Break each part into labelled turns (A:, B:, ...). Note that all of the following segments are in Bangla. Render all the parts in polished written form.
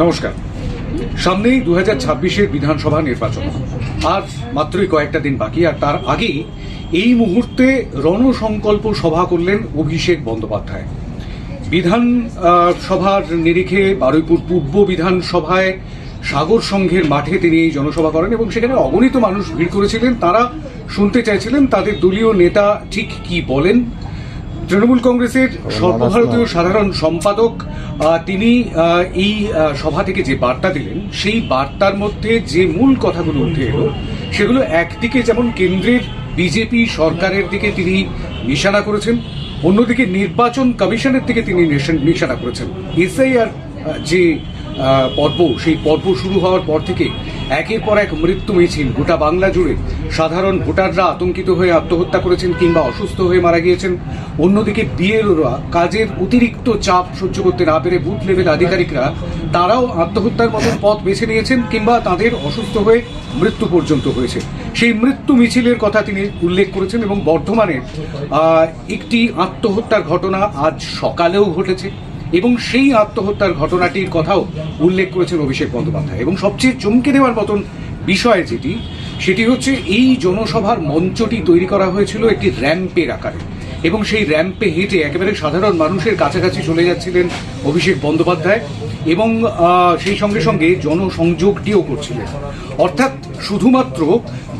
A: নমস্কার। সামনেই 2026-এর বিধানসভা নির্বাচন, আর মাত্রই কয়েকটা দিন বাকি। আর তার আগেই এই মুহূর্তে রণসংকল্প সভা করলেন অভিষেক বন্দ্যোপাধ্যায়। বিধানসভার নিরিখে বারুইপুর পূর্ব বিধানসভায় সাগর সংঘের মাঠে তিনি এই জনসভা করেন এবং সেখানে অগণিত মানুষ ভিড় করেছিলেন। তারা শুনতে চাইছিলেন তাদের দলীয় নেতা ঠিক কি বলেন। তৃণমূল কংগ্রেসের সর্বভারতীয় সাধারণ সম্পাদক তিনি এই সভা থেকে যে বার্তা দিলেন, সেই বার্তার মধ্যে যে মূল কথাগুলো উঠে এলো সেগুলো একদিকে যেমন কেন্দ্রের বিজেপি সরকারের দিকে তিনি নিশানা করেছেন, অন্যদিকে নির্বাচন কমিশনের দিকে তিনি নিশানা করেছেন। এসআইআর যে পর্ব, সেই পর্ব শুরু হওয়ার পর থেকে একের পর এক মৃত্যু মিছিল গোটা বাংলা জুড়ে সাধারণ ভোটাররা আতঙ্কিত হয়ে আত্মহত্যা করেছেন কিংবা অসুস্থ হয়ে মারা গিয়েছেন। অন্যদিকে বিএলওরা কাজের অতিরিক্ত চাপ সহ্য করতে না পেরে বুথ লেভেল আধিকারিকরা তারাও আত্মহত্যার মতন পথ বেছে নিয়েছেন কিংবা তাদের অসুস্থ হয়ে মৃত্যু পর্যন্ত হয়েছে। সেই মৃত্যু মিছিলের কথা তিনি উল্লেখ করেছেন এবং বর্ধমানের একটি আত্মহত্যার ঘটনা আজ সকালেও ঘটেছে এবং সেই আত্মহত্যার ঘটনাটির কথাও উল্লেখ করেছেন অভিষেক বন্দ্যোপাধ্যায়। এবং সবচেয়ে চমকে দেওয়ার মতন বিষয় সেটি হচ্ছে এই জনসভার মঞ্চটি তৈরি করা হয়েছিল একটি র্যাম্পের আকারে এবং সেই র্যাম্পে হেঁটে একেবারে সাধারণ মানুষের কাছাকাছি চলে যাচ্ছিলেন অভিষেক বন্দ্যোপাধ্যায় এবং সেই সঙ্গে সঙ্গে জনসংযোগটিও করছিলেন। অর্থাৎ শুধুমাত্র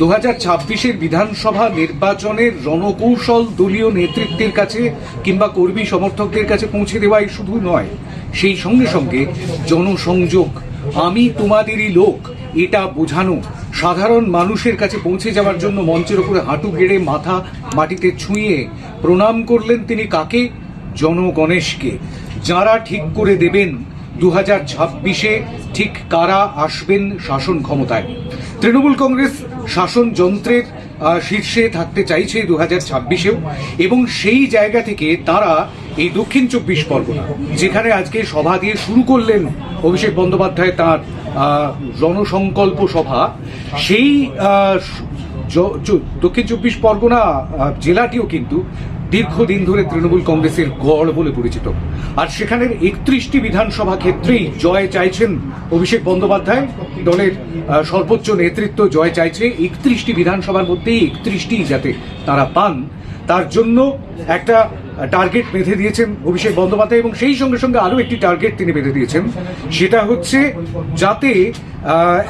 A: 2026-এর বিধানসভা নির্বাচনের রণকৌশল দলীয় নেতৃত্বের কাছে কিংবা কর্মী সমর্থকদের কাছে পৌঁছে দেওয়াই শুধু নয়, সেই সঙ্গে সঙ্গে জনসংযোগ, আমি তোমাদেরই লোক, এটা বোঝানো, সাধারণ মানুষের কাছে পৌঁছে যাওয়ার জন্য মঞ্চের ওপরে হাঁটু গেড়ে মাথা মাটিতে ছুঁয়ে প্রণাম করলেন তিনি কাকে? জনগণেশকে, যারা ঠিক করে দেবেন 2026-এ ঠিক কারা আসবেন শাসন ক্ষমতায়। তৃণমূল কংগ্রেস শাসন যন্ত্রের শীর্ষে থাকতে চাইছে 2026-এও এবং সেই জায়গা থেকে তারা এই দক্ষিণ 24 পরগনা, যেখানে আজকে সভা দিয়ে শুরু করলেন অভিষেক বন্দ্যোপাধ্যায় তাঁর জনসংকল্প সভা, সেই দক্ষিণ 24 পরগনা জেলাটিও কিন্তু দীর্ঘদিন ধরে তৃণমূল কংগ্রেসের গড় বলে পরিচিত। আর সেখানের 31টি বিধানসভা ক্ষেত্রেই জয় চাইছেন অভিষেক বন্দ্যোপাধ্যায়। দলের সর্বোচ্চ নেতৃত্ব জয় চাইছে 31টি বিধানসভার মধ্যেই 31টি যাতে তারা পান, তার জন্য একটা টার্গেট বেঁধে দিয়েছেন অভিষেক বন্দ্যোপাধ্যায় এবং সেই সঙ্গে সঙ্গে আরও একটি টার্গেট তিনি বেঁধে দিয়েছেন, সেটা হচ্ছে যাতে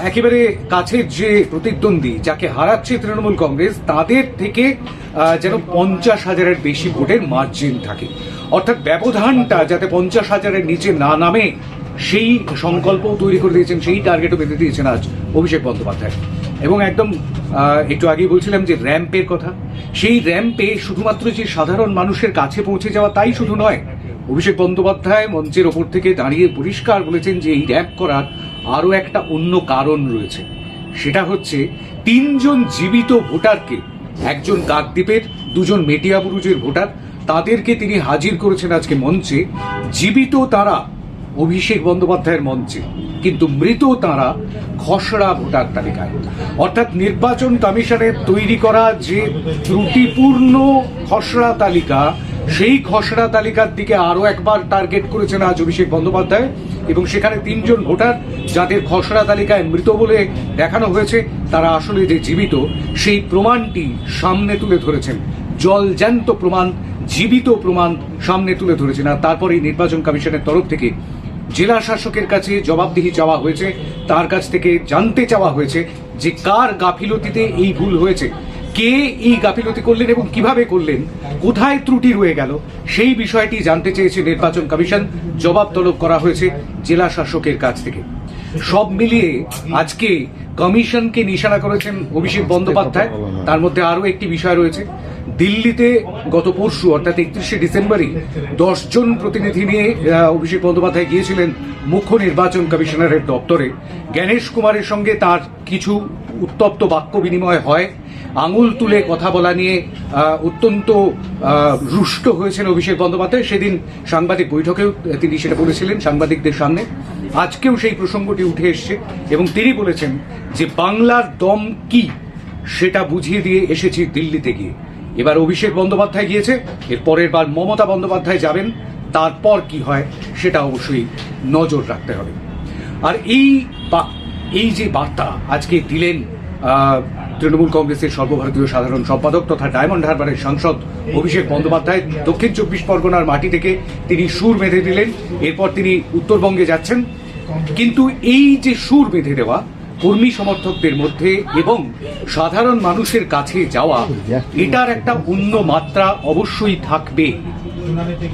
A: একেবারে কাছের যে প্রতিদ্বন্দ্বী যাকে হারাচ্ছে তৃণমূল কংগ্রেস, তাদের থেকে যেন 50,000-এর বেশি ভোটের মার্জিন থাকে। অর্থাৎ ব্যবধানটা যাতে 50,000-এর নিচে না নামে, সেই সংকল্প তৈরি করে দিয়েছেন, সেই টার্গেটও বেঁধে দিয়েছেন আজ অভিষেক বন্দ্যোপাধ্যায়। এবং একদম একটু আগেই বলছিলাম যে র্যাম্পের কথা, সেই র্যাম্পে শুধুমাত্র যে সাধারণ মানুষের কাছে পৌঁছে যাওয়া তাই শুধু নয়, অভিষেক বন্দ্যোপাধ্যায় মঞ্চের ওপর থেকে দাঁড়িয়ে পরিষ্কার বলেছেন যে এই র্যাম্প করার আরও একটা অন্য কারণ রয়েছে। সেটা হচ্ছে 3 জন জীবিত ভোটারকে, একজন কাকদ্বীপের, 2 জন মেটিয়াবুরুজের ভোটার, তাদেরকে তিনি হাজির করেছেন আজকে মঞ্চে। জীবিত তারা অভিষেক বন্দ্যোপাধ্যায়ের মঞ্চে, কিন্তু মৃত তারা খসড়া ভোটার তালিকায়। অর্থাৎ নির্বাচন কমিশনের তৈরি করা যে ত্রুটিপূর্ণ খসড়া তালিকা, সেই খসড়া তালিকার দিকে আরও একবার টার্গেট করেছেন আজ অভিষেক বন্দ্যোপাধ্যায় এবং সেখানে 3 জন ভোটার যাদের খসড়া তালিকায় মৃত বলে দেখানো হয়েছে, তারা আসলে যে জীবিত, সেই প্রমাণটি সামনে তুলে ধরেছেন। জলজ্যান্ত প্রমাণ, জীবিত প্রমাণ সামনে তুলে ধরেছেন। আর তারপরেই নির্বাচন কমিশনের তরফ থেকে জেলা শাসকের কাছে জবাবদিহি চাওয়া হয়েছে, তার কাছ থেকে জানতে চাওয়া হয়েছে যে কার গাফিলতিতে এই ভুল হয়েছে, কে এই গাফিলতি করলেন এবং কিভাবে করলেন, কোথায় ত্রুটি রয়ে গেল, সেই বিষয়টি জানতে চেয়েছে নির্বাচন কমিশন। জবাব তলব করা হয়েছে জেলা শাসকের কাছ থেকে। সব মিলিয়ে আজকে কমিশনকে নিশানা করেছেন অভিষেক বন্দ্যোপাধ্যায়। তার মধ্যে আরও একটি বিষয় রয়েছে। দিল্লিতে গত পরশু অর্থাৎ 31শে ডিসেম্বরই 10 জন প্রতিনিধি নিয়ে অভিষেক বন্দ্যোপাধ্যায় গিয়েছিলেন মুখ্য নির্বাচন কমিশনারের দপ্তরে। জ্ঞানেশ কুমারের সঙ্গে তার কিছু উত্তপ্ত বাক্য বিনিময় হয়, আঙুল তুলে কথা বলা নিয়ে অত্যন্ত রুষ্ট হয়েছেন অভিষেক বন্দ্যোপাধ্যায়। সেদিন সাংবাদিক বৈঠকেও তিনি সেটা বলেছিলেন সাংবাদিকদের সামনে। আজকেও সেই প্রসঙ্গটি উঠে এসছে এবং তিনি বলেছেন যে বাংলার দম কি সেটা বুঝিয়ে দিয়ে এসেছি দিল্লিতে গিয়ে। এবার অভিষেক বন্দ্যোপাধ্যায় গিয়েছে, এর পরের বার মমতা বন্দ্যোপাধ্যায় যাবেন, তারপর কি হয় সেটা অবশ্যই নজর রাখতে হবে। আর এই যে বার্তা আজকে দিলেন তৃণমূল কংগ্রেসের সর্বভারতীয় সাধারণ সম্পাদক তথা ডায়মন্ড হারবারের সাংসদ অভিষেক বন্দ্যোপাধ্যায়, দক্ষিণ 24 পরগনার মাটি থেকে তিনি সুর বেঁধে দিলেন। এরপর তিনি উত্তরবঙ্গে যাচ্ছেন। কিন্তু এই যে সুর বেঁধে দেওয়া কর্মী সমর্থকদের মধ্যে এবং সাধারণ মানুষের কাছে যাওয়া, এটার একটা অন্য মাত্রা অবশ্যই থাকবে।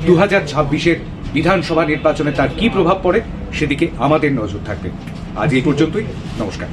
A: 2026-এর বিধানসভা নির্বাচনে তার কি প্রভাব পড়ে সেদিকে আমাদের নজর থাকবে। আজ এই পর্যন্তই, নমস্কার।